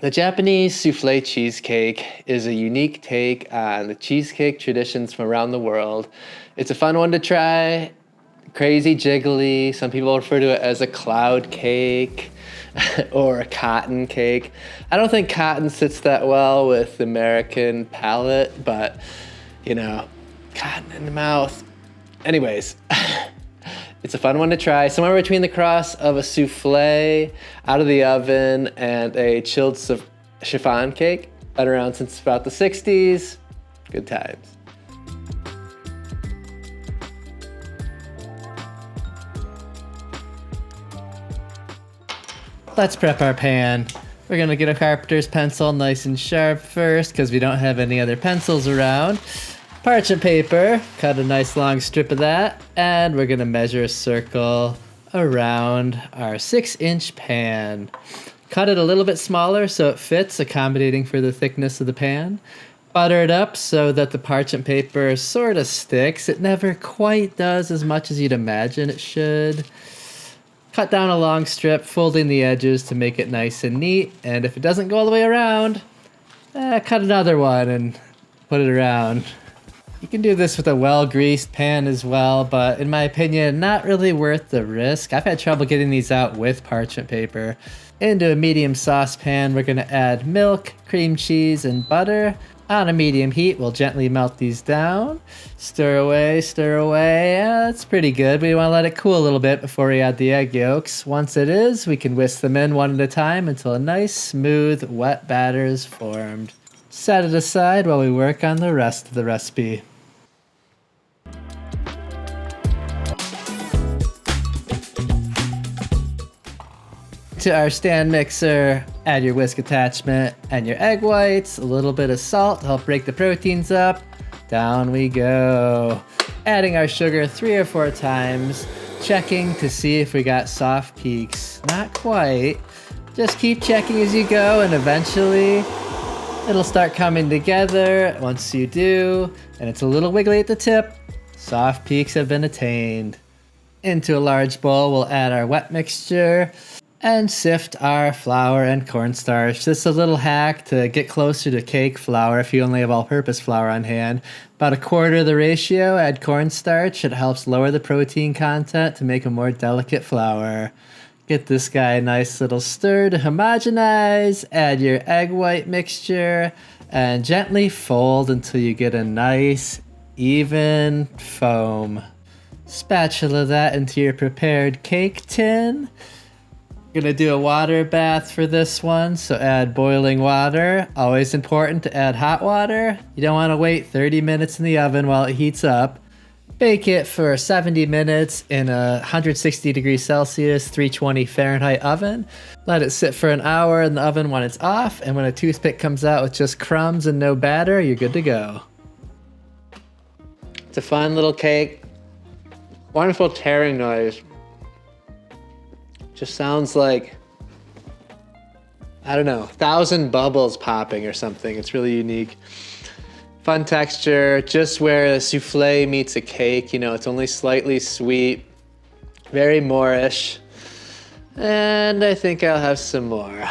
The Japanese soufflé cheesecake is a unique take on the cheesecake traditions from around the world. It's a fun one to try, crazy jiggly. Some people refer to it as a cloud cake or a cotton cake. I don't think cotton sits that well with the American palate, but you know, cotton in the mouth. Anyways, it's a fun one to try. Somewhere between the cross of a souffle out of the oven and a chilled chiffon cake. Been around since about the 60s. Good times. Let's prep our pan. We're gonna get a carpenter's pencil nice and sharp first because we don't have any other pencils around. Parchment paper, cut a nice long strip of that, and we're gonna measure a circle around our 6-inch pan. Cut it a little bit smaller so it fits, accommodating for the thickness of the pan. Butter it up so that the parchment paper sort of sticks. It never quite does as much as you'd imagine it should. Cut down a long strip, folding the edges to make it nice and neat, and if it doesn't go all the way around, cut another one and put it around. You can do this with a well-greased pan as well, but in my opinion, not really worth the risk. I've had trouble getting these out with parchment paper. Into a medium saucepan, we're gonna add milk, cream cheese, and butter. On a medium heat, we'll gently melt these down. Stir away, stir away. That's pretty good. We wanna let it cool a little bit before we add the egg yolks. Once it is, we can whisk them in one at a time until a nice, smooth, wet batter is formed. Set it aside while we work on the rest of the recipe. To our stand mixer, add your whisk attachment and your egg whites, a little bit of salt to help break the proteins up. Down we go. Adding our sugar 3 or 4 times, checking to see if we got soft peaks. Not quite. Just keep checking as you go and eventually it'll start coming together. Once you do, and it's a little wiggly at the tip, soft peaks have been attained. Into a large bowl, we'll add our wet mixture and sift our flour and cornstarch. This is a little hack to get closer to cake flour if you only have all-purpose flour on hand. About 1/4 the ratio, add cornstarch. It helps lower the protein content to make a more delicate flour. Get this guy a nice little stir to homogenize. Add your egg white mixture and gently fold until you get a nice, even foam. Spatula that into your prepared cake tin. Gonna do a water bath for this one, so add boiling water. Always important to add hot water. You don't want to wait 30 minutes in the oven while it heats up. Bake it for 70 minutes in a 160 degrees Celsius, 320 Fahrenheit oven. Let it sit for an hour in the oven when it's off, and when a toothpick comes out with just crumbs and no batter, you're good to go. It's a fun little cake. Wonderful tearing noise. Just sounds like, I don't know, 1,000 bubbles popping or something. It's really unique. Fun texture, just where a souffle meets a cake. You know, it's only slightly sweet, very Moorish. And I think I'll have some more.